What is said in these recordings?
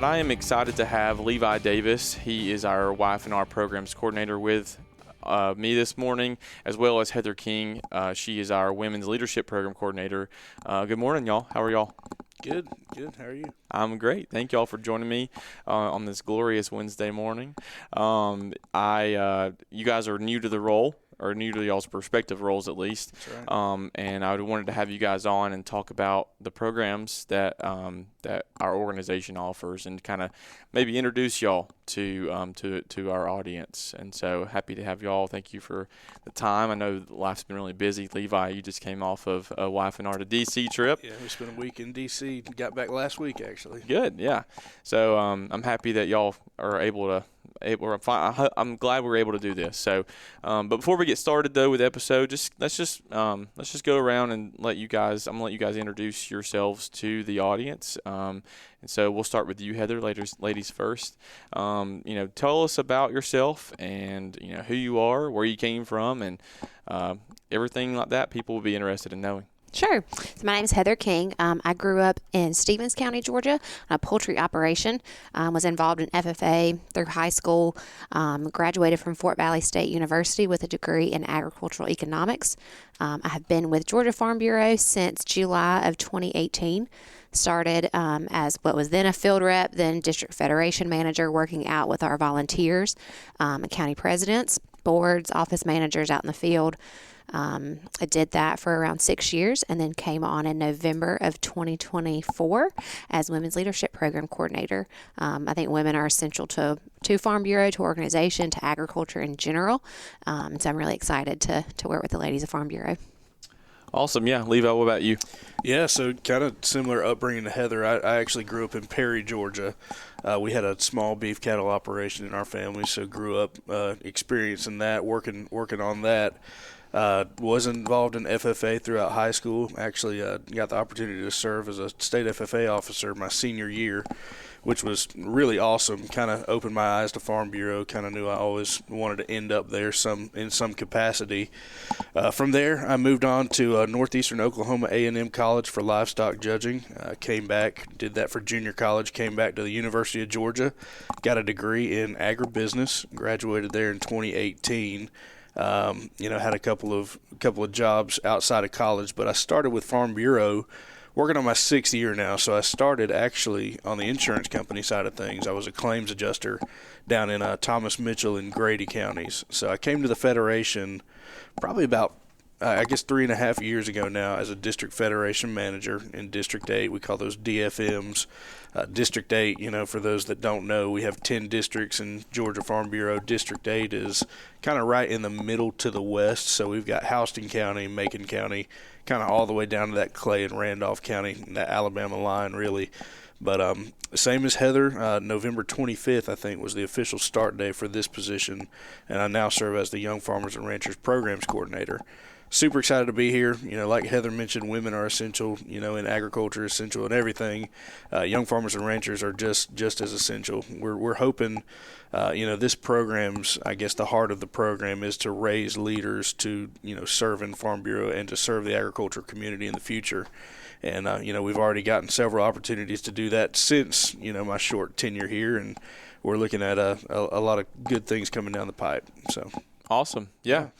right, I am excited to have Levi Davis. He is our wife and our programs coordinator with me this morning, as well as Heather King. She is our women's leadership program coordinator. Good morning, y'all. How are y'all? Good. How are you? I'm great. Thank y'all for joining me on this glorious Wednesday morning. You guys are new to the role, or new to y'all's perspective roles at least. That's right. And I wanted to have you guys on and talk about the programs that that our organization offers, and kind of maybe introduce y'all to our audience. And so happy to have y'all. Thank you for the time. I know life's been really busy. Levi, you just came off of a wife and our to DC trip. Yeah, we spent a week in DC. Got back last week, actually. Good, yeah. So I'm happy that y'all are able to. I'm glad we were able to do this. So, but before we get started though with the episode, let's just go around and I'm gonna let you guys introduce yourselves to the audience. And so we'll start with you, Heather. Ladies first. Tell us about yourself and who you are, where you came from, and everything like that. People will be interested in knowing. Sure. So my name is Heather King. I grew up in Stevens County, Georgia, on a poultry operation. Was involved in FFA through high school. Graduated from Fort Valley State University with a degree in agricultural economics. I have been with Georgia Farm Bureau since July of 2018. Started as what was then a field rep, then district federation manager, working out with our volunteers, county presidents, boards, office managers out in the field. I did that for around 6 years, and then came on in November of 2024 as Women's Leadership Program Coordinator. I think women are essential to Farm Bureau, to organization, to agriculture in general. So I'm really excited to work with the ladies of Farm Bureau. Awesome. Yeah. Levi, what about you? Yeah, so kind of similar upbringing to Heather. I actually grew up in Perry, Georgia. We had a small beef cattle operation in our family, so grew up experiencing that, working on that. Was involved in FFA throughout high school. Actually got the opportunity to serve as a state FFA officer my senior year, which was really awesome. Kind of opened my eyes to Farm Bureau. Kind of knew I always wanted to end up there in some capacity. From there, I moved on to Northeastern Oklahoma A&M College for livestock judging. Came back, did that for junior college, came back to the University of Georgia, got a degree in agribusiness, graduated there in 2018. Had a couple of jobs outside of college, but I started with Farm Bureau working on my 6th year now. So I started actually on the insurance company side of things. I was a claims adjuster down in Thomas Mitchell and Grady counties. So I came to the Federation probably about 3.5 years ago now as a district federation manager in District 8. We call those DFMs. District 8, for those that don't know, we have 10 districts in Georgia Farm Bureau. District 8 is kind of right in the middle to the west. So we've got Houston County, Macon County, kind of all the way down to that Clay and Randolph County, that Alabama line really. But same as Heather, November 25th, I think, was the official start day for this position. And I now serve as the Young Farmers and Ranchers Programs Coordinator. Super excited to be here. Like Heather mentioned, women are essential, in agriculture, essential in everything. Young Farmers and Ranchers are just as essential. We're hoping, this program's, I guess the heart of the program is to raise leaders to, serve in Farm Bureau and to serve the agriculture community in the future. And, we've already gotten several opportunities to do that since, my short tenure here, and we're looking at a lot of good things coming down the pipe. So awesome. Yeah.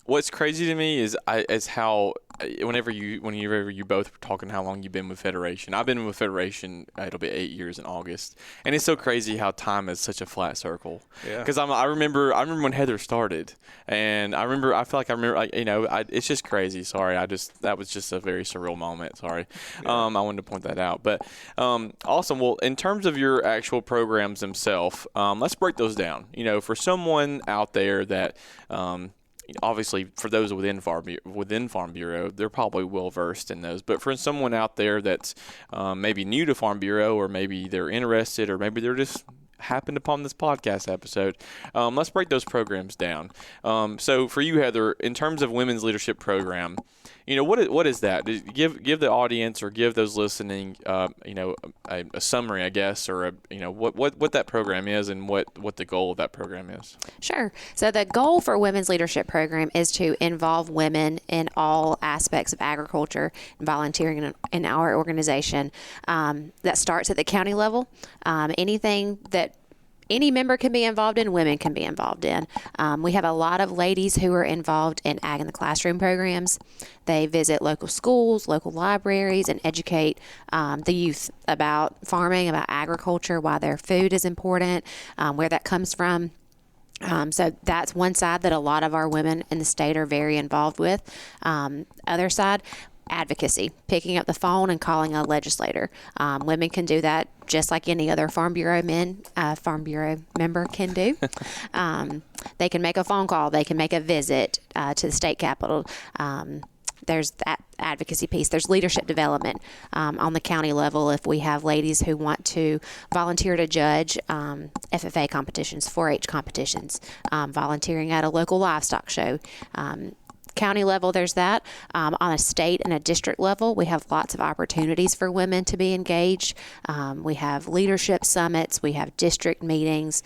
What's crazy to me is how whenever you both were talking how long you've been with Federation. I've been with Federation, it'll be 8 years in August, and it's so crazy how time is such a flat circle. Yeah. Because I remember when Heather started, and I feel like I remember it's just crazy. Sorry, that was just a very surreal moment. Sorry, yeah. I wanted to point that out. But awesome. Well, in terms of your actual programs themselves, let's break those down. For someone out there that obviously, for those within Farm Bureau, they're probably well versed in those. But for someone out there that's maybe new to Farm Bureau, or maybe they're interested, or maybe they're just happened upon this podcast episode. Let's break those programs down. So for you, Heather, in terms of women's leadership program, what is that? Give the audience or give those listening, a summary, I guess, or what that program is and what the goal of that program is. Sure. So the goal for Women's Leadership Program is to involve women in all aspects of agriculture and volunteering in our organization. That starts at the county level. Anything that any member can be involved in, women can be involved in. We have a lot of ladies who are involved in Ag in the Classroom programs. They visit local schools, local libraries, and educate the youth about farming, about agriculture, why their food is important, where that comes from. So that's one side that a lot of our women in the state are very involved with. Other side, advocacy, picking up the phone and calling a legislator. Women can do that just like any other Farm Bureau member can do. They can make a phone call. They can make a visit to the state capitol. There's that advocacy piece. There's leadership development on the county level. If we have ladies who want to volunteer to judge FFA competitions, 4-H competitions, volunteering at a local livestock show, county level, there's that. On a state and a district level, we have lots of opportunities for women to be engaged. We have leadership summits. We have district meetings.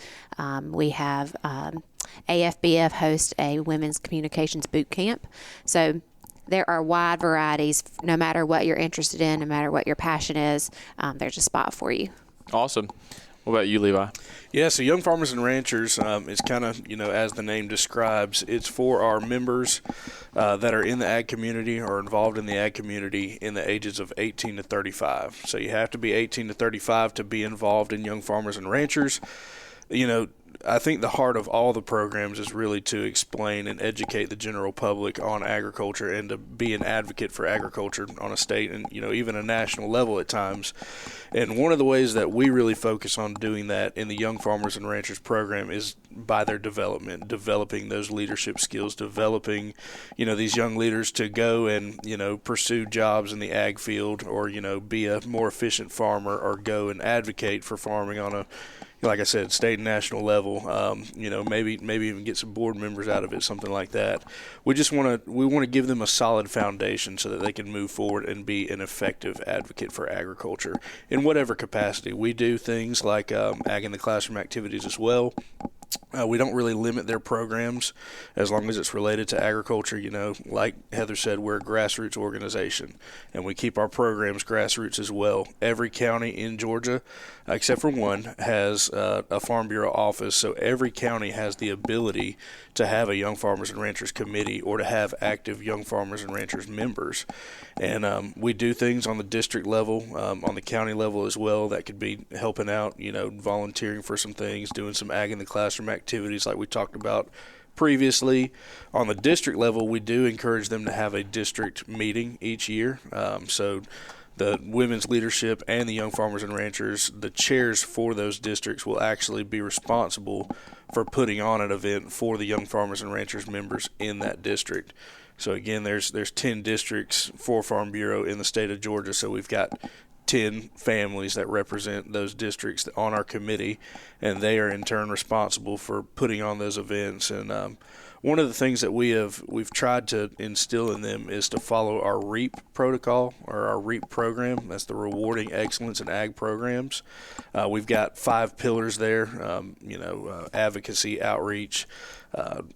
We have AFBF host a women's communications boot camp. So there are wide varieties. No matter what you're interested in, no matter what your passion is, there's a spot for you. Awesome. What about you, Levi? Yeah, so Young Farmers and Ranchers is kind of, as the name describes, it's for our members that are in the ag community or involved in the ag community in the ages of 18 to 35. So you have to be 18 to 35 to be involved in Young Farmers and Ranchers. I think the heart of all the programs is really to explain and educate the general public on agriculture and to be an advocate for agriculture on a state and, even a national level at times. And one of the ways that we really focus on doing that in the Young Farmers and Ranchers program is by their development, developing those leadership skills, developing, these young leaders to go and, pursue jobs in the ag field or, be a more efficient farmer or go and advocate for farming on a, like I said, state and national level, maybe even get some board members out of it, something like that. We want to give them a solid foundation so that they can move forward and be an effective advocate for agriculture in whatever capacity. We do things like ag in the classroom activities as well. We don't really limit their programs as long as it's related to agriculture. Like Heather said, we're a grassroots organization, and we keep our programs grassroots as well. Every county in Georgia, except for one, has a Farm Bureau office, so every county has the ability to have a Young Farmers and Ranchers committee or to have active Young Farmers and Ranchers members. And we do things on the district level, on the county level as well. That could be helping out, volunteering for some things, doing some ag in the classroom activities like we talked about previously. On the district level, we do encourage them to have a district meeting each year. So the women's leadership and the Young Farmers and Ranchers, the chairs for those districts will actually be responsible for putting on an event for the Young Farmers and Ranchers members in that district. So again, there's 10 districts for Farm Bureau in the state of Georgia, so we've got 10 families that represent those districts on our committee, and they are in turn responsible for putting on those events. And one of the things that we've tried to instill in them is to follow our REAP protocol or our REAP program. That's the Rewarding Excellence in Ag Programs. We've got 5 pillars there, advocacy, outreach,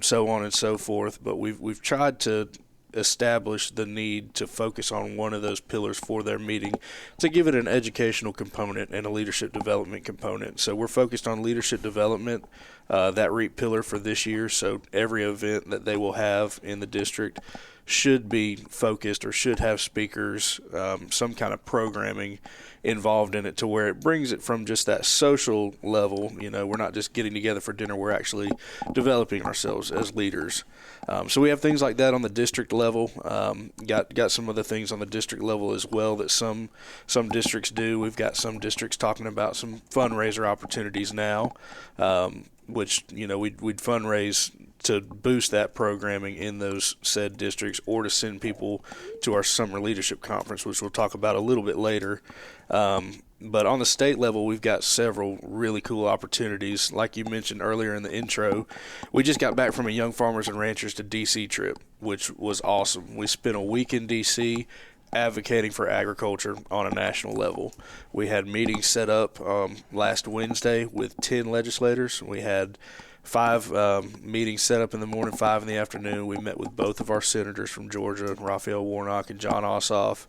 so on and so forth. But we've tried to establish the need to focus on one of those pillars for their meeting to give it an educational component and a leadership development component. So we're focused on leadership development, that REAP pillar for this year. So every event that they will have in the district should be focused or should have speakers, some kind of programming involved in it to where it brings it from just that social level. We're not just getting together for dinner, we're actually developing ourselves as leaders. So we have things like that on the district level. Got some other things on the district level as well that some districts do. We've got some districts talking about some fundraiser opportunities now, which we'd fundraise to boost that programming in those said districts or to send people to our summer leadership conference, which we'll talk about a little bit later. But on the state level, we've got several really cool opportunities. Like you mentioned earlier in the intro, we just got back from a Young Farmers and Ranchers to D.C. trip, which was awesome. We spent a week in D.C. advocating for agriculture on a national level. We had meetings set up last Wednesday with 10 legislators. We had 5 meetings set up in the morning, 5 in the afternoon. We met with both of our senators from Georgia, Raphael Warnock and John Ossoff.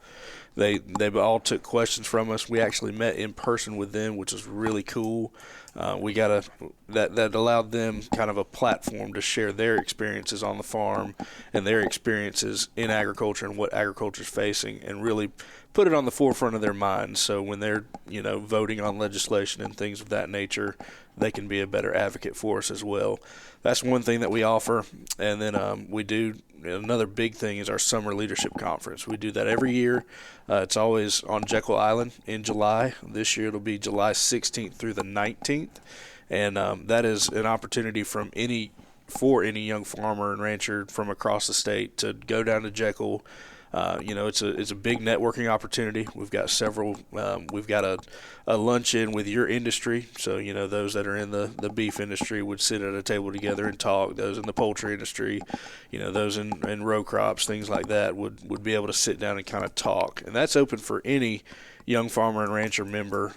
They all took questions from us. We actually met in person with them, which was really cool. That allowed them kind of a platform to share their experiences on the farm and their experiences in agriculture and what agriculture is facing, and really put it on the forefront of their minds. So when they're voting on legislation and things of that nature, they can be a better advocate for us as well. That's one thing that we offer. And then we do another big thing is our summer leadership conference. We do that every year. It's always on Jekyll Island in July. This year it'll be July 16th through the 19th. And that is an opportunity for any young farmer and rancher from across the state to go down to Jekyll. It's a big networking opportunity. We've got several. We've got a luncheon with your industry. So those that are in the beef industry would sit at a table together and talk. Those in the poultry industry, those in row crops, things like that would be able to sit down and kind of talk. And that's open for any young farmer and rancher member.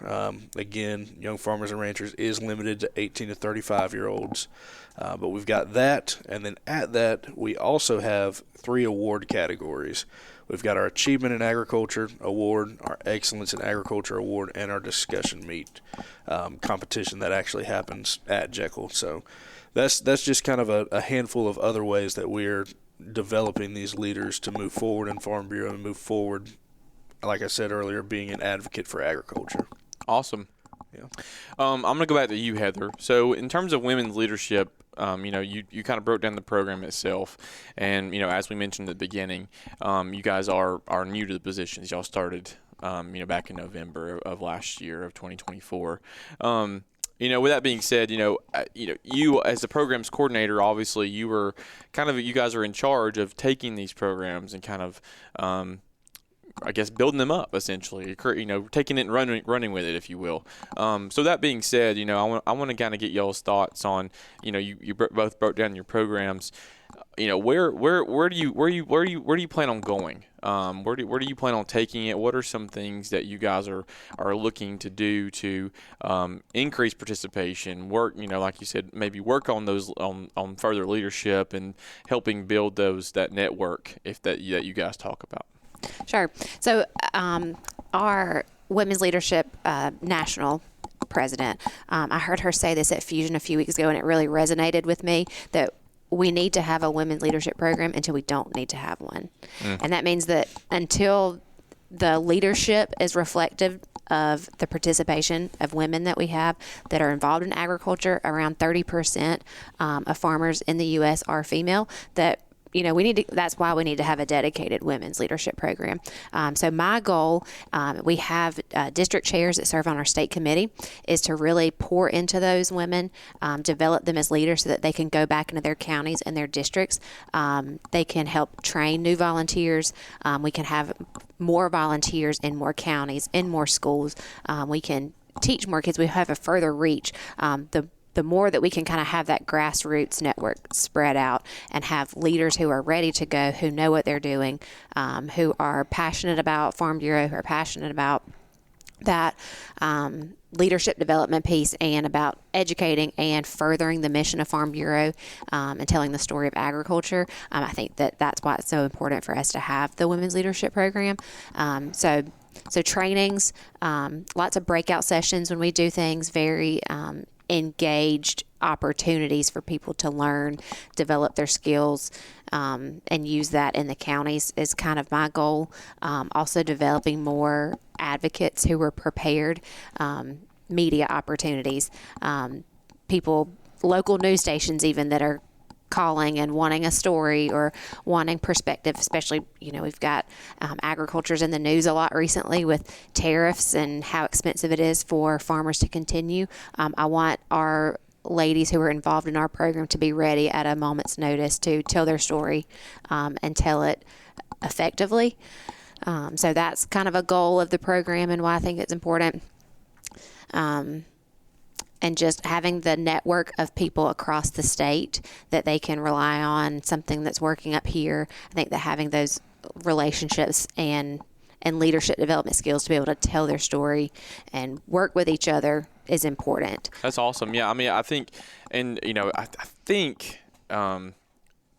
Again, Young Farmers and Ranchers is limited to 18 to 35-year-olds. But we've got that, and then at that, we also have 3 award categories. We've got our Achievement in Agriculture Award, our Excellence in Agriculture Award, and our Discussion Meet competition that actually happens at Jekyll. So that's just kind of a handful of other ways that we're developing these leaders to move forward in Farm Bureau and move forward, like I said earlier, being an advocate for agriculture. Awesome. Yeah. I'm going to go back to you, Heather. So in terms of women's leadership, you kind of broke down the program itself. And, as we mentioned at the beginning, you guys are new to the positions. Y'all started, back in November of last year of 2024. With that being said, you as the programs coordinator, obviously you guys are in charge of taking these programs and kind of, building them up, essentially, taking it and running with it, if you will. So that being said, I want to kind of get y'all's thoughts on, you both broke down your programs. Where do you plan on going? Where do you plan on taking it? What are some things that you guys are looking to do to increase participation? Work, like you said, maybe work on those on further leadership and helping build that network that you guys talk about. Sure. So our women's leadership national president, I heard her say this at Fusion a few weeks ago, and it really resonated with me that we need to have a women's leadership program until we don't need to have one. And that means that until the leadership is reflective of the participation of women that we have that are involved in agriculture, around 30% of farmers in the U.S. are female, that that's why we need to have a dedicated women's leadership program. So my goal, we have district chairs that serve on our state committee, is to really pour into those women, develop them as leaders so that they can go back into their counties and their districts. They can help train new volunteers. We can have more volunteers in more counties, in more schools. We can teach more kids. We have a further reach. The more that we can kind of have that grassroots network spread out and have leaders who are ready to go, who know what they're doing, who are passionate about Farm Bureau, who are passionate about that leadership development piece and about educating and furthering the mission of Farm Bureau and telling the story of agriculture. I think that's why it's so important for us to have the women's leadership program. So trainings, lots of breakout sessions when we do things, very engaged opportunities for people to learn, develop their skills, and use that in the counties is kind of my goal. Also developing more advocates who are prepared, media opportunities, people, local news stations even that are calling and wanting a story or wanting perspective, especially, we've got agriculture's in the news a lot recently with tariffs and how expensive it is for farmers to continue. I want our ladies who are involved in our program to be ready at a moment's notice to tell their story and tell it effectively. So that's kind of a goal of the program and why I think it's important. And just having the network of people across the state that they can rely on, something that's working up here. I think that having those relationships and leadership development skills to be able to tell their story and work with each other is important. That's awesome. Yeah, I mean, I think, and I think,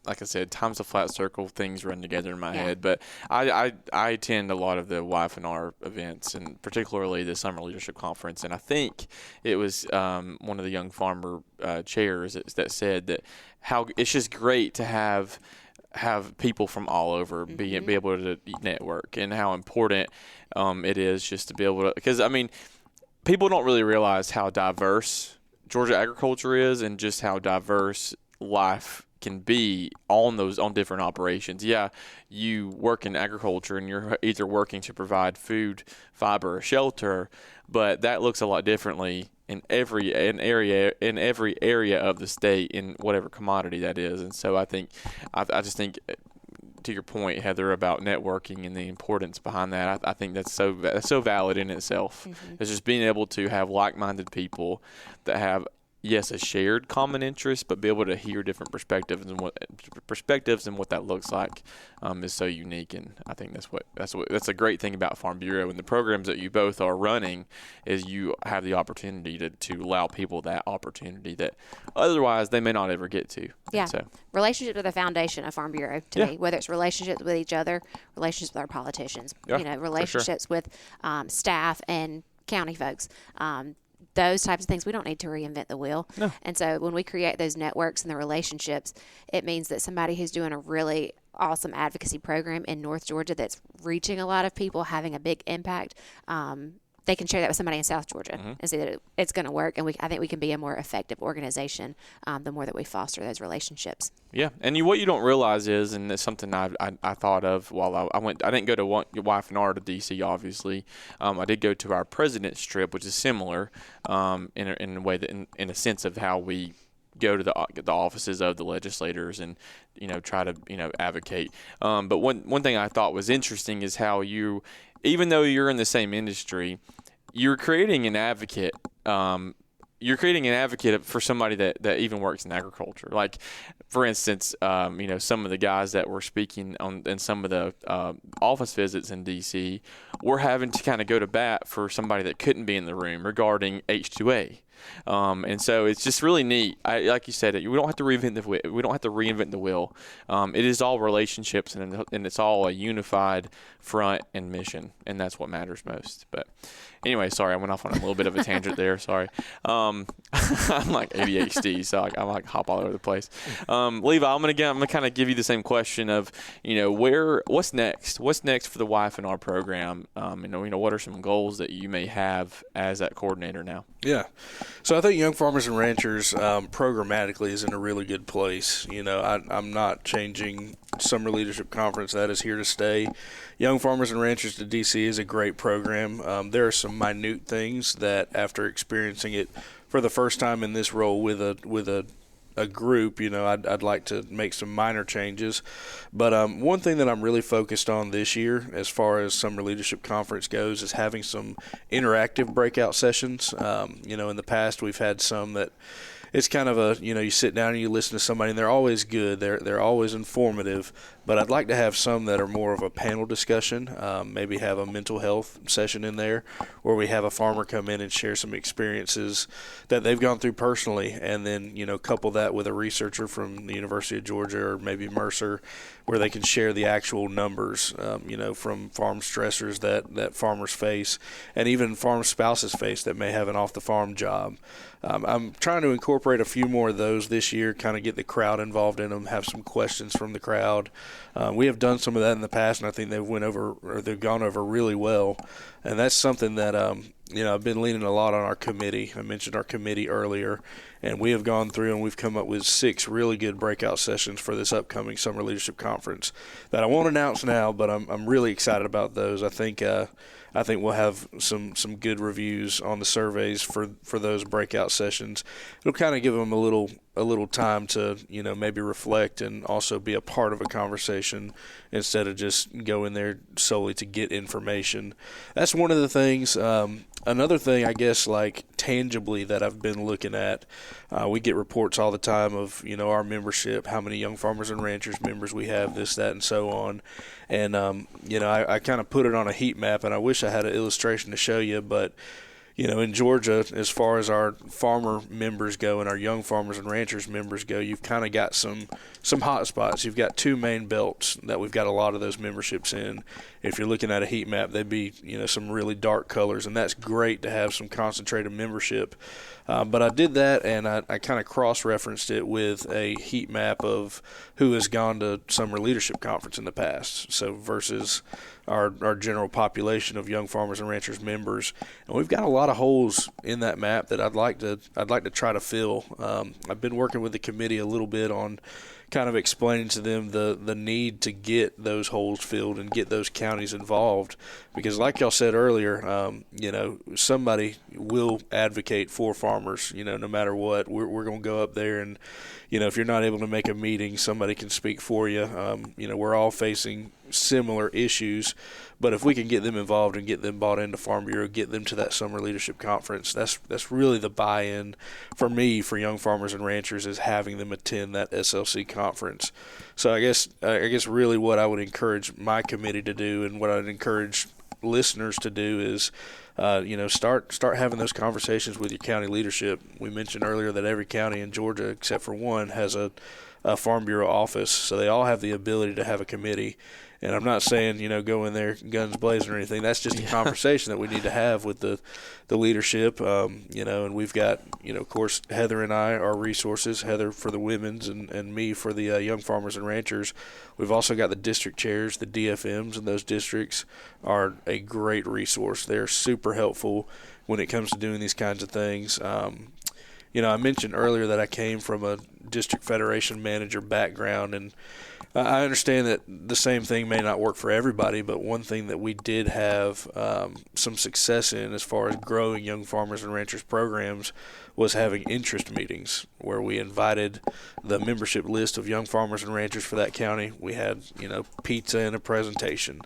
like I said, time's a flat circle. Things run together in my head. But I attend a lot of the YFNR events, and particularly the Summer Leadership Conference. And I think it was one of the young farmer chairs that said that how it's just great to have people from all over be able to network, and how important it is just to be able to, because I mean, people don't really realize how diverse Georgia agriculture is, and just how diverse life can be on different operations. Yeah, you work in agriculture and you're either working to provide food, fiber, or shelter, but that looks a lot differently in every area of the state, in whatever commodity that is. And so I just think, to your point, Heather, about networking and the importance behind that, I think that's so valid in itself. It's just being able to have like-minded people that have, yes, a shared common interest, but be able to hear different perspectives and what that looks like is so unique. And I think that's a great thing about Farm Bureau and the programs that you both are running, is you have the opportunity to allow people that opportunity that otherwise they may not ever get to. Yeah. So, relationships are the foundation of Farm Bureau to me, whether it's relationships with each other, relationships with our politicians, relationships with staff and county folks. Those types of things, we don't need to reinvent the wheel. No. And so when we create those networks and the relationships, it means that somebody who's doing a really awesome advocacy program in North Georgia that's reaching a lot of people, having a big impact, they can share that with somebody in South Georgia and say that it's going to work. And I think we can be a more effective organization the more that we foster those relationships. Yeah, and what you don't realize is, and it's something I thought of while I went. I didn't go to YFNR to DC, obviously. I did go to our president's trip, which is similar in a way that, in a sense of how we go to the offices of the legislators and try to advocate. But one thing I thought was interesting is how you, even though you're in the same industry, you're creating an advocate. You're creating an advocate for somebody that even works in agriculture. Like, for instance, some of the guys that were speaking in some of the office visits in D.C. were having to kind of go to bat for somebody that couldn't be in the room regarding H2A. And so it's just really neat. Like you said, we don't have to reinvent the wheel. It is all relationships, and it's all a unified front and mission, and that's what matters most. But anyway, sorry, I went off on a little bit of a tangent there. Sorry. I'm like ADHD, so I like hop all over the place. Levi, I'm gonna kind of give you the same question of, what's next? What's next for the YFNR program? What are some goals that you may have as that coordinator now? Yeah. So I think Young Farmers and Ranchers programmatically is in a really good place. I'm not changing Summer Leadership Conference. That is here to stay. Young Farmers and Ranchers to DC is a great program. There are some minute things that, after experiencing it for the first time in this role with a group, I'd like to make some minor changes. But one thing that I'm really focused on this year, as far as Summer Leadership Conference goes, is having some interactive breakout sessions. In the past we've had some that it's kind of you sit down and you listen to somebody, and they're always good. They're always informative. But I'd like to have some that are more of a panel discussion, maybe have a mental health session in there, where we have a farmer come in and share some experiences that they've gone through personally, and then, couple that with a researcher from the University of Georgia or maybe Mercer, where they can share the actual numbers, from farm stressors that farmers face, and even farm spouses face that may have an off-the-farm job. I'm trying to incorporate a few more of those this year, kind of get the crowd involved in them, have some questions from the crowd. We have done some of that in the past, and I think they've gone over really well. And that's something that, I've been leaning a lot on our committee. I mentioned our committee earlier, and we have gone through and we've come up with 6 really good breakout sessions for this upcoming Summer Leadership Conference that I won't announce now, but I'm really excited about those. I think we'll have some good reviews on the surveys for those breakout sessions. It'll kind of give them a little a little time to, maybe reflect and also be a part of a conversation instead of just go in there solely to get information. That's one of the things. Another thing, I guess, like tangibly that I've been looking at, we get reports all the time of, our membership, how many Young Farmers and Ranchers members we have, this, that, and so on. And, I kind of put it on a heat map, and I wish I had an illustration to show you, but in Georgia, as far as our farmer members go and our Young Farmers and Ranchers members go, you've kind of got some hot spots. You've got two main belts that we've got a lot of those memberships in. If you're looking at a heat map, they'd be, some really dark colors, and that's great to have some concentrated membership. But I did that, and I kind of cross-referenced it with a heat map of who has gone to Summer Leadership Conference in the past, so versus our general population of Young Farmers and Ranchers members. And we've got a lot of holes in that map that I'd like to try to fill. I've been working with the committee a little bit on kind of explaining to them the need to get those holes filled and get those counties involved, because like y'all said earlier, somebody will advocate for farmers, no matter what. We're going to go up there and, if you're not able to make a meeting, somebody can speak for you. We're all facing similar issues, but if we can get them involved and get them bought into Farm Bureau, get them to that Summer Leadership Conference, that's really the buy-in for me for Young Farmers and Ranchers, is having them attend that SLC conference. So I guess really what I would encourage my committee to do, and what I'd encourage listeners to do, is start having those conversations with your county leadership. We mentioned earlier that every county in Georgia except for one has a Farm Bureau office, so they all have the ability to have a committee. And I'm not saying, go in there guns blazing or anything. That's just a conversation that we need to have with the leadership, and we've got, of course, Heather and I, our resources, Heather for the women's and me for the Young Farmers and Ranchers. We've also got the district chairs, the DFMs, and those districts are a great resource. They're super helpful when it comes to doing these kinds of things. I mentioned earlier that I came from a district federation manager background, and I understand that the same thing may not work for everybody, but one thing that we did have some success in as far as growing Young Farmers and Ranchers programs was having interest meetings where we invited the membership list of Young Farmers and Ranchers for that county. We had, pizza and a presentation,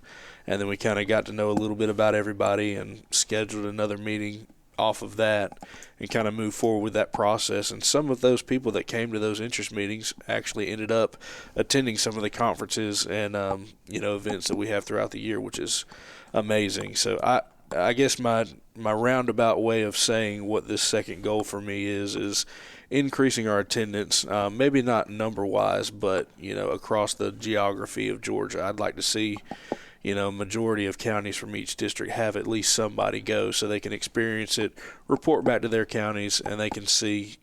and then we kind of got to know a little bit about everybody and scheduled another meeting off of that and kind of move forward with that process. And some of those people that came to those interest meetings actually ended up attending some of the conferences and events that we have throughout the year, which is amazing. So I guess my roundabout way of saying what this second goal for me is increasing our attendance, maybe not number wise, but across the geography of Georgia. I'd like to see majority of counties from each district have at least somebody go so they can experience it, report back to their counties, and they can see,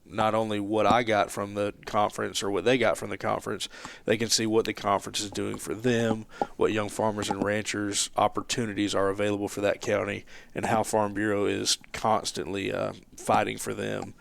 not only what I got from the conference or what they got from the conference, they can see what the conference is doing for them, what Young Farmers and Ranchers opportunities are available for that county, and how Farm Bureau is constantly fighting for them.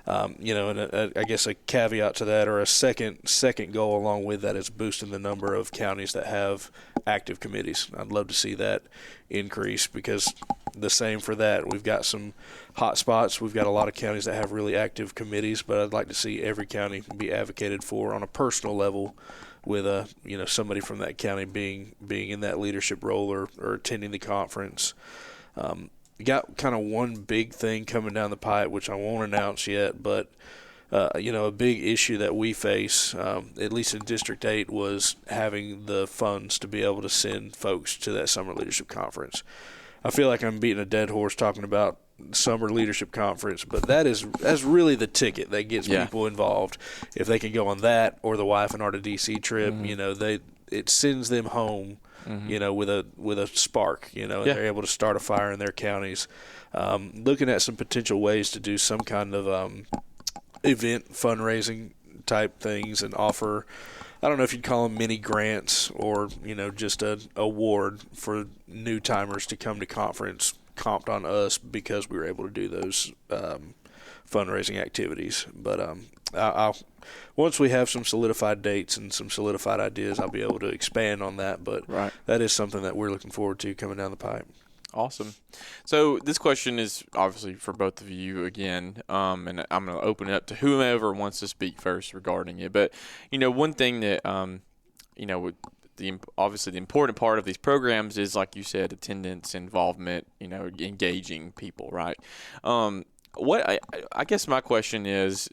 I guess a caveat to that, or a second goal along with that, is boosting the number of counties that have active committees. I'd love to see that increase, because the same for that. We've got some hot spots. We've got a lot of counties that have really active committees, but I'd like to see every county be advocated for on a personal level, with somebody from that county being in that leadership role or attending the conference. Got kind of one big thing coming down the pipe, which I won't announce yet, but a big issue that we face, at least in District 8, was having the funds to be able to send folks to that Summer Leadership Conference. I feel like I'm beating a dead horse talking about Summer Leadership Conference, but that's really the ticket that gets people involved. If they can go on that or the Wife and Art of DC trip, it sends them home. With a spark, and they're able to start a fire in their counties. Looking at some potential ways to do some kind of event fundraising type things and offer, I don't know if you'd call them mini grants or, just an award for new timers to come to conference comped on us because we were able to do those fundraising activities. But I'll once we have some solidified dates and some solidified ideas, I'll be able to expand on that. But that is something that we're looking forward to coming down the pipe. Awesome. So this question is obviously for both of you again, and I'm going to open it up to whomever wants to speak first regarding it. But one thing that with obviously the important part of these programs is, like you said, attendance, involvement, engaging people, right? What I guess my question is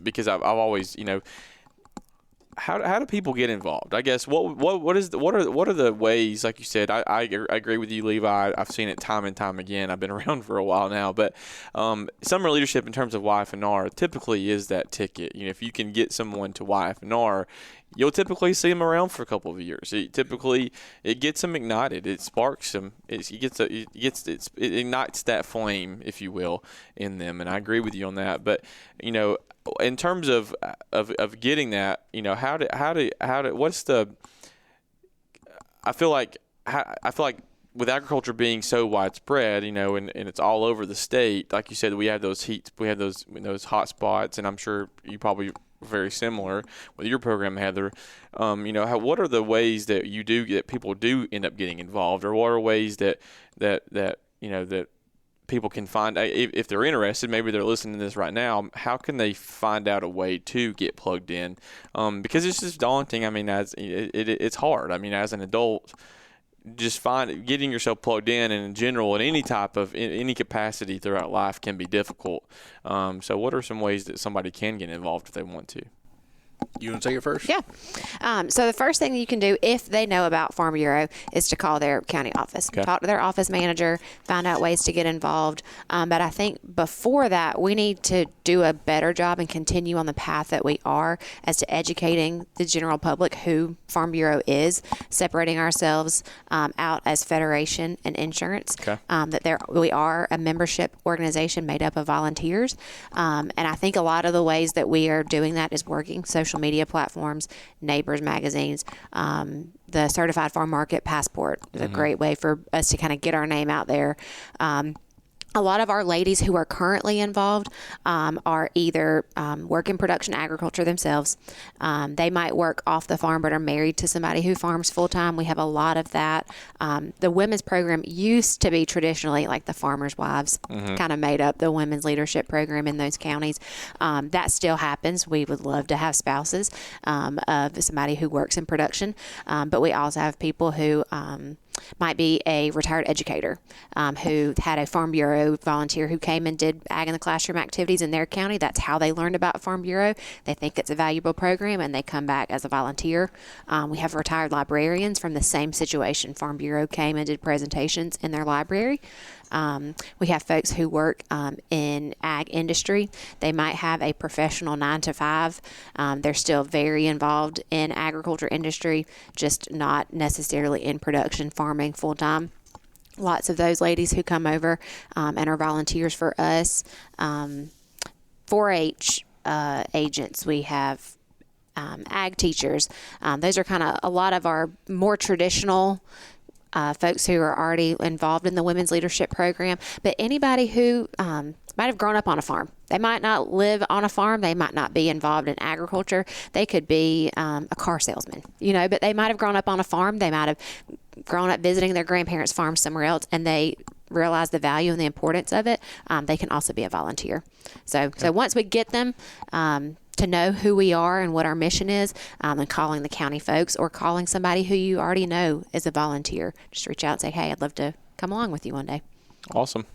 because I've always how do people get involved? I guess what are the ways? Like you said, I agree with you, Levi. I've seen it time and time again. I've been around for a while now, but summer leadership in terms of YF&R typically is that ticket. If you can get someone to YF&R, you'll typically see them around for a couple of years. It gets them ignited. It sparks them. It ignites that flame, if you will, in them. And I agree with you on that. But in terms of getting that, what's the? I feel like with agriculture being so widespread, and it's all over the state. Like you said, we have those hot spots, and I'm sure you probably very similar with your program, Heather. What are the ways that that people do end up getting involved, or what are ways that people can find, if they're interested, maybe they're listening to this right now, how can they find out a way to get plugged in? Because it's just daunting. I mean, it's hard. I mean, as an adult, just getting yourself plugged in general, in any capacity throughout life can be difficult. So what are some ways that somebody can get involved if they want to? You want to take it first? Yeah. So the first thing you can do if they know about Farm Bureau is to call their county office. Okay. Talk to their office manager, find out ways to get involved. But I think before that, we need to do a better job and continue on the path that we are as to educating the general public who Farm Bureau is, separating ourselves out as federation and insurance. Okay. We are a membership organization made up of volunteers. And I think a lot of the ways that we are doing that is working. Social media platforms, Neighbors magazines, the Certified Farm Market Passport is a great way for us to kind of get our name out there. A lot of our ladies who are currently involved are either work in production agriculture themselves. They might work off the farm but are married to somebody who farms full time. We have a lot of that. The women's program used to be traditionally like the farmers' wives, kind of made up the women's leadership program in those counties. That still happens. We would love to have spouses of somebody who works in production, but we also have people who might be a retired educator who had a Farm Bureau volunteer who came and did ag in the classroom activities in their county. That's how they learned about Farm Bureau. They think it's a valuable program and they come back as a volunteer. We have retired librarians from the same situation. Farm Bureau came and did presentations in their library. We have folks who work in ag industry. They might have a professional 9-to-5. They're still very involved in agriculture industry, just not necessarily in production farming full time. Lots of those ladies who come over and are volunteers for us. 4-H agents, we have ag teachers. Those are kind of a lot of our more traditional folks who are already involved in the women's leadership program, but anybody who might have grown up on a farm. They might not live on a farm. They might not be involved in agriculture. They could be a car salesman, but they might have grown up on a farm. They might have grown up visiting their grandparents' farm somewhere else, and they realize the value and the importance of it. They can also be a volunteer. So once we get them to know who we are and what our mission is, and calling the county folks or calling somebody who you already know is a volunteer. Just reach out and say, hey, I'd love to come along with you one day. Awesome.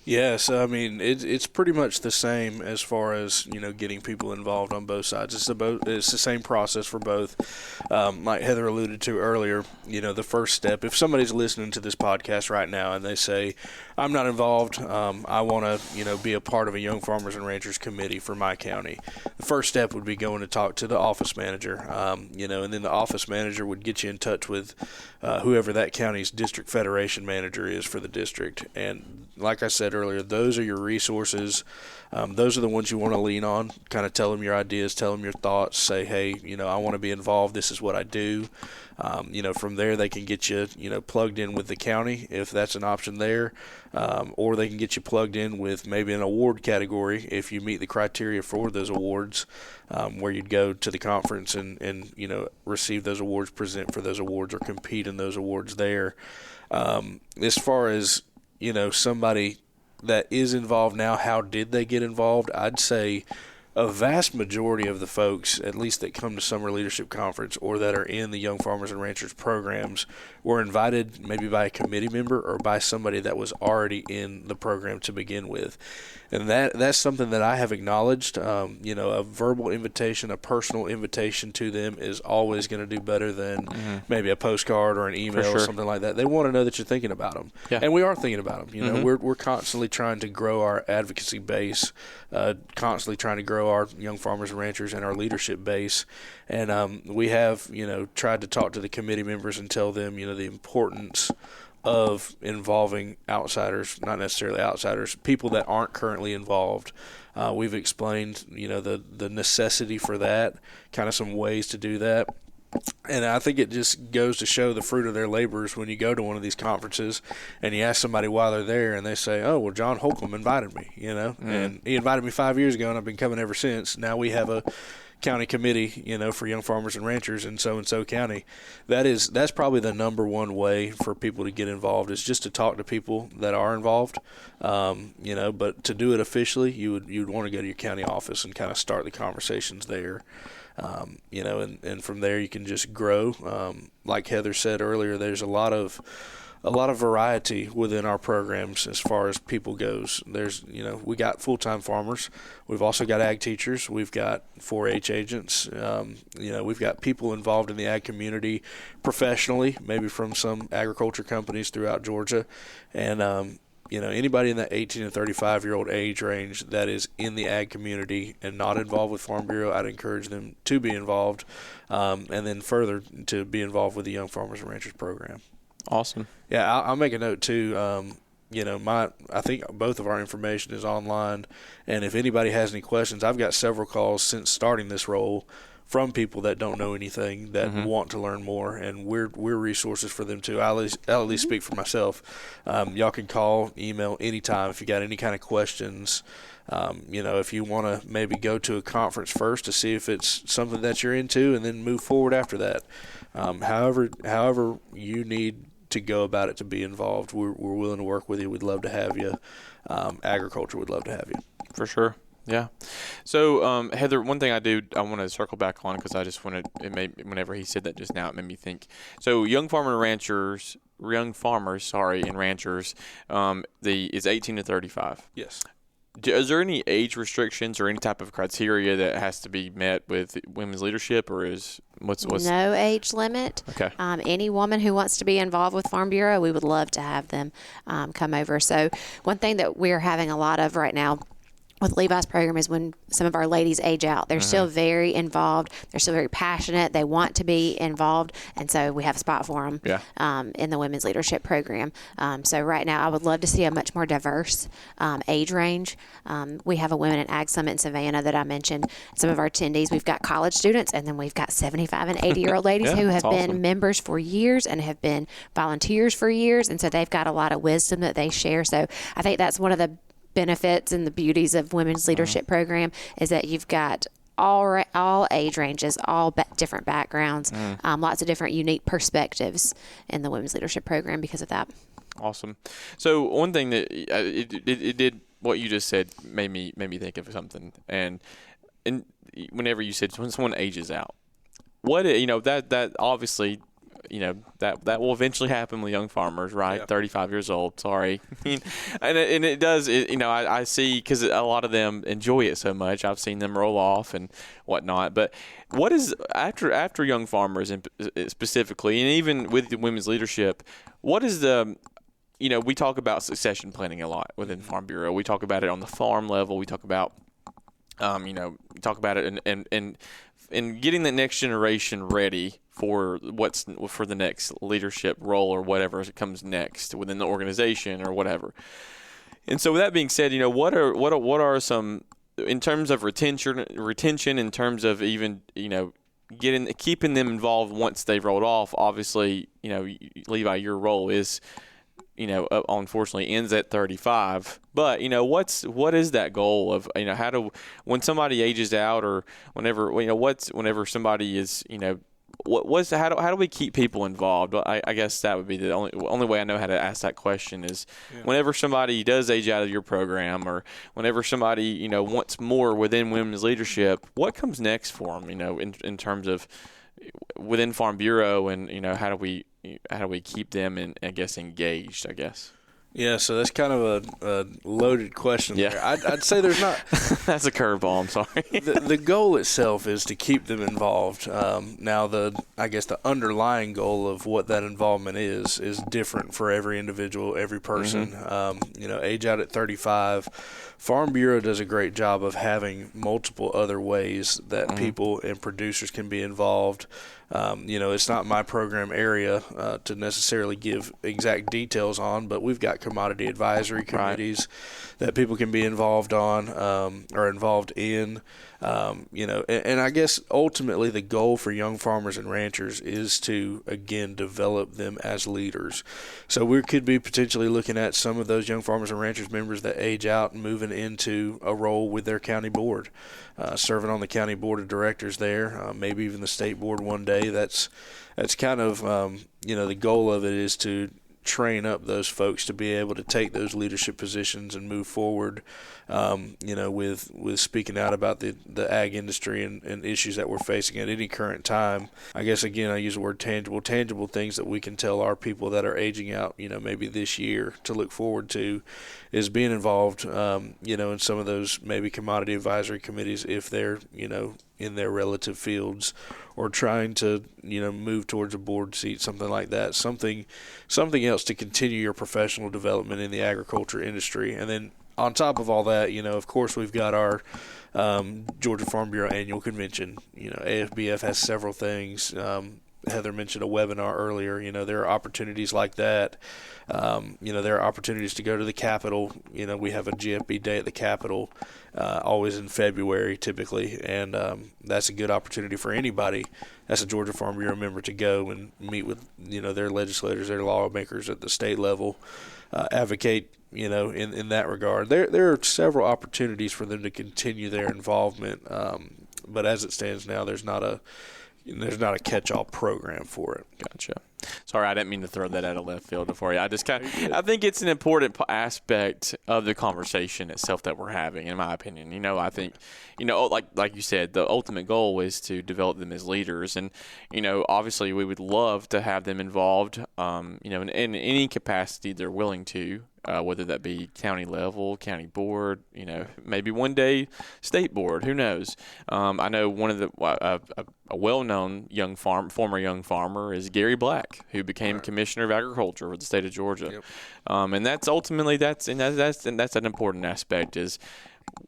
Yes, I mean it's pretty much the same as far as getting people involved on both sides. It's the same process for both. Like Heather alluded to earlier, the first step. If somebody's listening to this podcast right now and they say, "I'm not involved. I want to be a part of a Young Farmers and Ranchers committee for my county," the first step would be going to talk to the office manager. And then the office manager would get you in touch with whoever that county's district federation manager is for the district. And like I said said earlier, those are your resources. Those are the ones you want to lean on. Kind of tell them your ideas, tell them your thoughts. Say, hey, I want to be involved. This is what I do. From there they can get you, plugged in with the county if that's an option there, or they can get you plugged in with maybe an award category if you meet the criteria for those awards, where you'd go to the conference and receive those awards, present for those awards, or compete in those awards there. As far as somebody that is involved now, how did they get involved? I'd say a vast majority of the folks, at least that come to Summer Leadership Conference or that are in the Young Farmers and Ranchers programs, were invited maybe by a committee member or by somebody that was already in the program to begin with. And that's something that I have acknowledged. A verbal invitation, a personal invitation to them is always going to do better than maybe a postcard or an email or something like that. They want to know that you're thinking about them. Yeah. And we are thinking about them. We're constantly trying to grow our advocacy base, constantly trying to grow our Young Farmers and Ranchers and our leadership base. And we have, tried to talk to the committee members and tell them, the importance of involving outsiders, not necessarily outsiders, people that aren't currently involved. We've explained, the necessity for that, kind of some ways to do that. And I think it just goes to show the fruit of their labors when you go to one of these conferences and you ask somebody why they're there and they say, oh, well, John Holcomb invited me, and he invited me 5 years ago and I've been coming ever since. Now we have a county committee, for Young Farmers and Ranchers in so-and-so county. That's probably the number one way for people to get involved, is just to talk to people that are involved. But to do it officially, you'd want to go to your county office and kind of start the conversations there. And from there you can just grow. Like Heather said earlier, there's a lot of variety within our programs as far as people goes. There's, we got full-time farmers. We've also got ag teachers. We've got 4-H agents. We've got people involved in the ag community professionally, maybe from some agriculture companies throughout Georgia. And, anybody in that 18 to 35-year-old age range that is in the ag community and not involved with Farm Bureau, I'd encourage them to be involved, and then further to be involved with the Young Farmers and Ranchers program. Awesome. Yeah, I'll make a note too. I think both of our information is online, and if anybody has any questions, I've got several calls since starting this role from people that don't know anything that want to learn more, and we're resources for them too. I'll at least speak for myself. Y'all can call, email anytime if you got any kind of questions. If you want to maybe go to a conference first to see if it's something that you're into, and then move forward after that. However you need to go about it to be involved, we're willing to work with you. We'd love to have you. Agriculture would love to have you. For sure. Yeah. So, Heather, one thing I want to circle back on, because I just wanted, whenever he said that just now, it made me think. So, young farmers and ranchers, is 18 to 35. Yes. Is there any age restrictions or any type of criteria that has to be met with women's leadership, or what's no age limit? Okay. Any woman who wants to be involved with Farm Bureau, we would love to have them come over. So one thing that we're having a lot of right now with Levi's program is when some of our ladies age out. They're still very involved. They're still very passionate. They want to be involved, and so we have a spot for them in the women's leadership program. So right now I would love to see a much more diverse age range. We have a Women in Ag Summit in Savannah that I mentioned. Some of our attendees, we've got college students, and then we've got 75 and 80-year-old ladies who have been members for years and have been volunteers for years, and so they've got a lot of wisdom that they share. So I think that's one of the benefits and the beauties of women's leadership program, is that you've got all age ranges, all different backgrounds, lots of different unique perspectives in the women's leadership program because of that. Awesome. So one thing that it did, what you just said made me think of something, and whenever you said when someone ages out, that obviously, that will eventually happen with young farmers, right? Yep. 35 years old. Sorry. and it does, I see, because a lot of them enjoy it so much. I've seen them roll off and whatnot. But what is, after young farmers specifically, and even with the women's leadership, what is we talk about succession planning a lot within Farm Bureau. We talk about it on the farm level. We talk about, talk about it and getting the next generation ready for the next leadership role or whatever comes next within the organization or whatever. And so with that being said, what are some, in terms of retention, in terms of even, keeping them involved once they've rolled off. Obviously, Levi, your role is, unfortunately ends at 35. But what is that goal of, when somebody ages out, or whenever somebody is, how do we keep people involved? I guess that would be the only way I know how to ask that question is, whenever somebody does age out of your program, or whenever somebody wants more within women's leadership, what comes next for them? In terms of within Farm Bureau, and how do we keep them engaged? I guess. Yeah, so that's kind of a loaded question there. I'd say there's not. That's a curveball. I'm sorry. The goal itself is to keep them involved. Now, the underlying goal of what that involvement is different for every individual, every person. Age out at 35. Farm Bureau does a great job of having multiple other ways that people and producers can be involved. It's not my program area to necessarily give exact details on, but we've got commodity advisory committees that people can be involved on or involved in. And I guess ultimately the goal for young farmers and ranchers is to, again, develop them as leaders. So we could be potentially looking at some of those young farmers and ranchers members that age out and moving into a role with their county board, serving on the county board of directors there, maybe even the state board one day. That's kind of, the goal of it is to train up those folks to be able to take those leadership positions and move forward, with speaking out about the ag industry and issues that we're facing at any current time. I guess, again, I use the word tangible things that we can tell our people that are aging out, maybe this year to look forward to is being involved, in some of those maybe commodity advisory committees if they're, in their relative fields, or trying to, move towards a board seat, something like that, something else to continue your professional development in the agriculture industry. And then on top of all that, of course, we've got our Georgia Farm Bureau annual convention. AFBF has several things. Heather mentioned a webinar earlier. There are opportunities like that. There are opportunities to go to the Capitol. We have a GFB day at the Capitol, always in February typically, and that's a good opportunity for anybody that's a Georgia Farm Bureau member to go and meet with their legislators, their lawmakers at the state level, advocate in that regard. There are several opportunities for them to continue their involvement, but as it stands now, there's not a catch-all program for it. Gotcha. Sorry, I didn't mean to throw that out of left field for you. I think it's an important aspect of the conversation itself that we're having, in my opinion. I think, like you said, the ultimate goal is to develop them as leaders. And, obviously we would love to have them involved, in any capacity they're willing to. Whether that be county level, county board, maybe one day state board, who knows? I know one of a well-known former young farmer is Gary Black, who became Commissioner of Agriculture for the state of Georgia. Yep. And that's ultimately that's an important aspect is,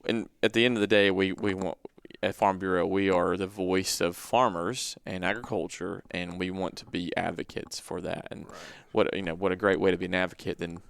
and at the end of the day, we want, at Farm Bureau, we are the voice of farmers and agriculture, and we want to be advocates for that. And what a great way to be an advocate than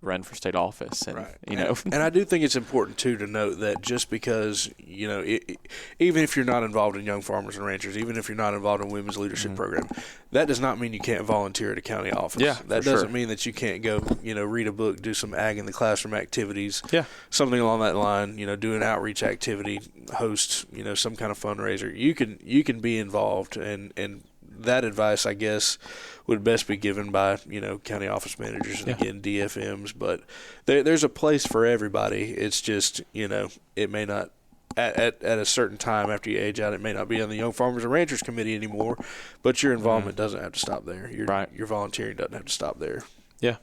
run for state office. And and I do think it's important too to note that just because even if you're not involved in young farmers and ranchers, even if you're not involved in women's leadership program, that does not mean you can't volunteer at a county office. That doesn't mean that you can't go read a book, do some ag in the classroom activities, something along that line, do an outreach activity, host some kind of fundraiser. You can be involved, and that advice, I guess, would best be given by, county office managers and, again, DFMs. But there's a place for everybody. It's just, it may not, at a certain time after you age out, it may not be on the Young Farmers and Ranchers Committee anymore, but your involvement doesn't have to stop there. Your volunteering doesn't have to stop there. Yeah.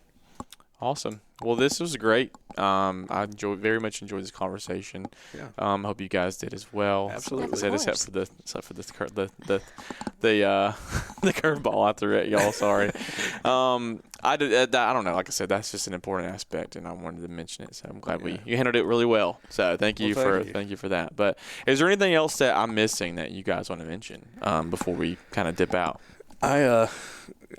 Awesome. Well, this was great. I very much enjoyed this conversation. Yeah. Hope you guys did as well. Absolutely. Like I said, except for the curveball I threw at y'all. Sorry. I don't know. Like I said, that's just an important aspect, and I wanted to mention it. So I'm glad you handled it really well. So thank you for that. But is there anything else that I'm missing that you guys want to mention before we kind of dip out?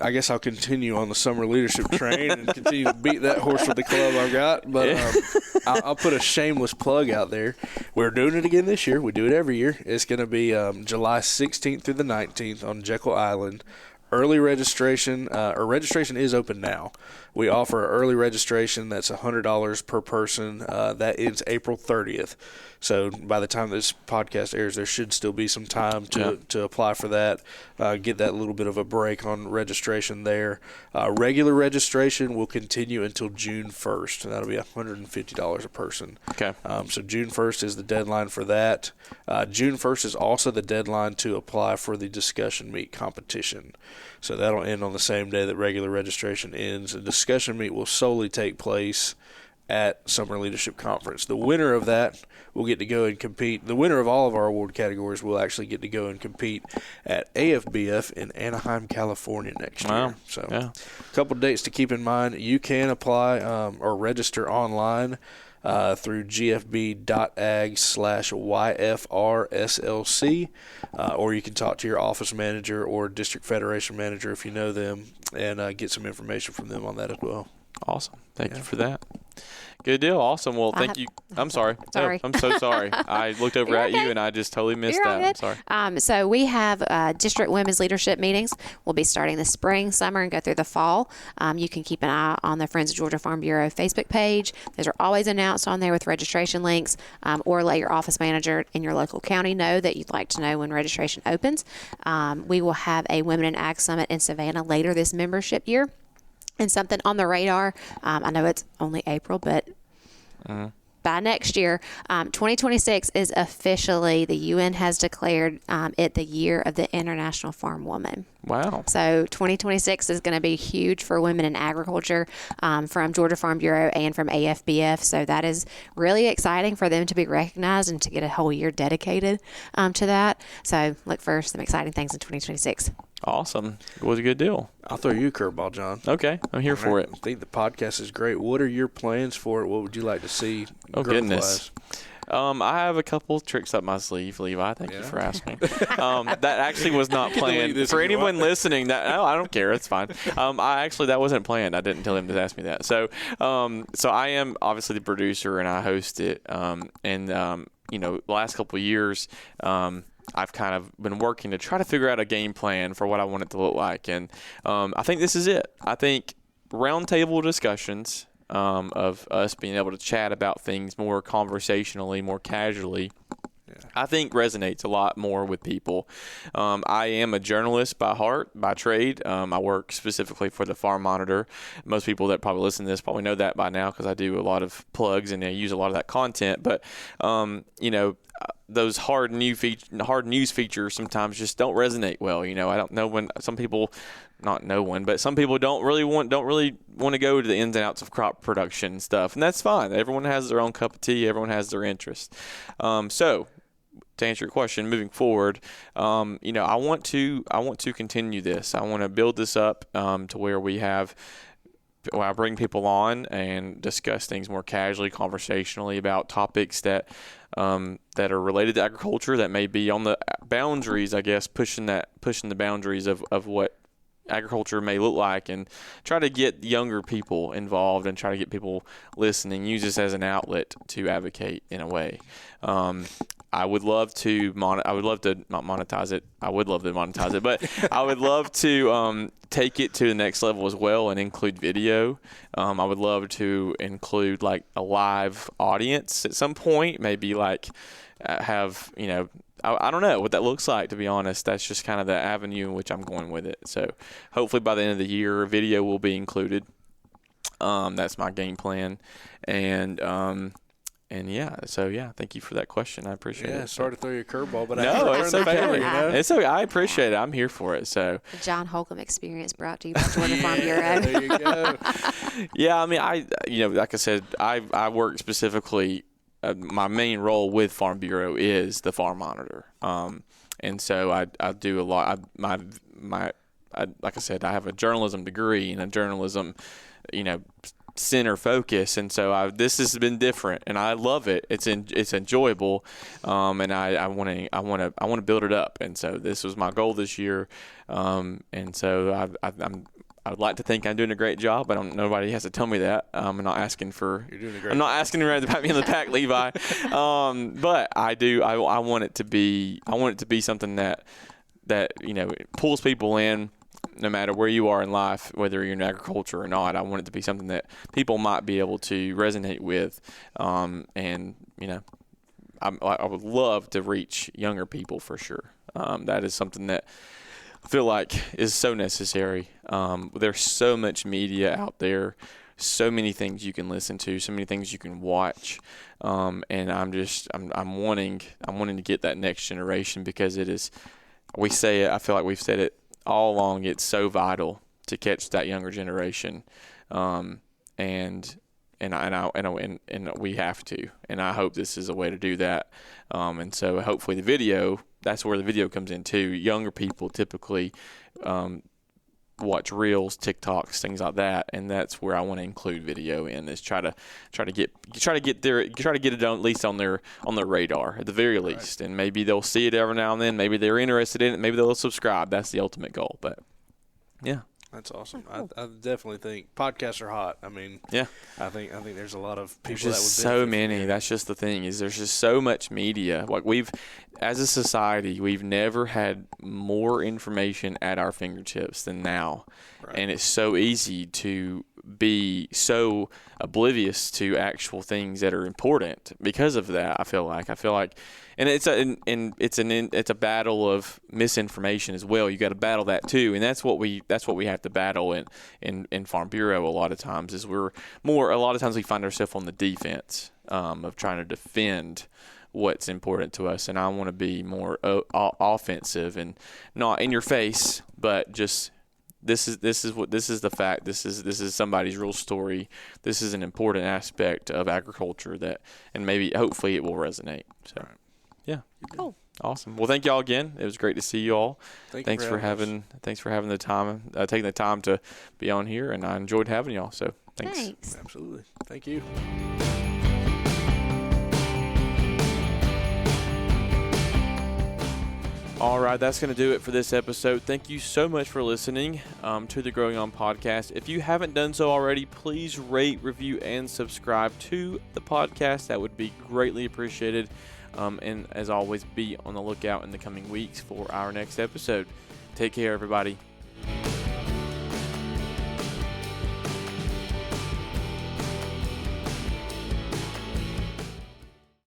I guess I'll continue on the summer leadership train and continue to beat that horse with the club I've got. But I'll put a shameless plug out there. We're doing it again this year. We do it every year. It's going to be July 16th through the 19th on Jekyll Island. Early registration, or registration is open now. We offer early registration that's $100 per person. That ends April 30th. So by the time this podcast airs, there should still be some time to apply for that, get that little bit of a break on registration there. Regular registration will continue until June 1st. That'll be $150 a person. Okay. So June 1st is the deadline for that. June 1st is also the deadline to apply for the discussion meet competition. So that'll end on the same day that regular registration ends. The discussion meet will solely take place at Summer Leadership Conference. The winner of that will get to go and compete. The winner of all of our award categories will actually get to go and compete at AFBF in Anaheim, California next year. So a couple dates to keep in mind. You can apply or register online through gfb.ag/YFRSLC, or you can talk to your office manager or district federation manager if you know them, and get some information from them on that as well. Awesome. Thank you for that. Good deal. Awesome. Well, thank you. I'm sorry. Sorry. No, I'm so sorry. I looked over at you and I just totally missed that. I'm sorry. So we have district women's leadership meetings. We'll be starting the spring, summer, and go through the fall. You can keep an eye on the Friends of Georgia Farm Bureau Facebook page. Those are always announced on there with registration links, or let your office manager in your local county know that you'd like to know when registration opens. We will have a Women in Ag Summit in Savannah later this membership year. And something on the radar, I know it's only April, but by next year, 2026 is officially, the UN has declared it the year of the International Farm Woman. Wow. So 2026 is going to be huge for women in agriculture from Georgia Farm Bureau and from AFBF. So that is really exciting for them to be recognized and to get a whole year dedicated to that. So look for some exciting things in 2026. Awesome. It was a good deal. I'll throw you a curveball, John. Okay. I'm here for it. I think the podcast is great. What are your plans for it? What would you like to see? Oh, goodness. I have a couple tricks up my sleeve, Levi. Thank you for asking. That actually was not planned. For anyone listening, I don't care. It's fine. That wasn't planned. I didn't tell him to ask me that. So I am obviously the producer and I host it. The last couple of years, I've kind of been working to try to figure out a game plan for what I want it to look like. And I think this is it. I think roundtable discussions of us being able to chat about things more conversationally, more casually, I think resonates a lot more with people. I am a journalist by heart, by trade. I work specifically for the Farm Monitor. Most people that probably listen to this probably know that by now because I do a lot of plugs and I use a lot of that content. But, those hard news features sometimes just don't resonate well. I don't know when some people, not no one, but some people don't really want to go to the ins and outs of crop production and stuff, and that's fine. Everyone has their own cup of tea. Everyone has their interest. So, to answer your question, moving forward, I want to continue this. I want to build this up to where I bring people on and discuss things more casually, conversationally about topics that are related to agriculture, that may be on the boundaries, I guess, pushing the boundaries of what agriculture may look like, and try to get younger people involved and try to get people listening. Use this as an outlet to advocate in a way. I would love to not monetize it. I would love to monetize it, but I would love to take it to the next level as well and include video. I would love to include like a live audience at some point, maybe like have, I don't know what that looks like, to be honest. That's just kind of the avenue in which I'm going with it. So hopefully by the end of the year, video will be included. That's my game plan. And thank you for that question. I appreciate it. Sorry to throw you a curveball, but no, it's okay. It's okay. I appreciate it. I'm here for it. So the John Holcomb experience brought to you by Georgia Farm Bureau. There you go. Yeah, I mean, like I said, I work specifically. My main role with Farm Bureau is the Farm Monitor, and so I do a lot. Like I said, I have a journalism degree and a journalism, center focus, and so this has been different, and I love it. It's enjoyable, and I want to build it up, and so this was my goal this year, and so I'd like to think I'm doing a great job, but nobody has to tell me that. I'm not asking for. You're doing a great I'm not asking to pat me on the back, Levi. But I do. I want it to be. I want it to be something that it pulls people in. No matter where you are in life, whether you're in agriculture or not, I want it to be something that people might be able to resonate with. And I would love to reach younger people for sure. That is something that I feel like is so necessary. There's so much media out there, so many things you can listen to, so many things you can watch. And I'm wanting to get that next generation, because it is, we say it, I feel like we've said it all along, it's so vital to catch that younger generation, and we have to, and I hope this is a way to do that, and so hopefully that's where the video comes in too. Younger people typically watch reels, TikToks, things like that, and that's where I want to include video in, is try to get it at least on their radar at the very least, and maybe they'll see it every now and then. Maybe they're interested in it. Maybe they'll subscribe. That's the ultimate goal. But yeah. That's awesome. I definitely think podcasts are hot. I mean, yeah, I think there's a lot of people there's that would just so many. That's just the thing, is there's just so much media. Like, as a society, we've never had more information at our fingertips than now. Right. And it's so easy to be so oblivious to actual things that are important because of that. I feel like, and it's a battle of misinformation as well. You got to battle that too, and that's what we have to battle in Farm Bureau. A lot of times we find ourselves on the defense of trying to defend what's important to us, and I want to be more offensive and not in your face, but just. This is the fact. This is somebody's real story. This is an important aspect of agriculture and maybe hopefully it will resonate. So, yeah, cool, awesome. Well, thank y'all again. It was great to see you all. Thanks for having the time, taking the time to be on here, and I enjoyed having y'all. So thanks. Absolutely. Thank you. All right, that's going to do it for this episode. Thank you so much for listening to the Growing On podcast. If you haven't done so already, please rate, review, and subscribe to the podcast. That would be greatly appreciated. And as always, be on the lookout in the coming weeks for our next episode. Take care, everybody.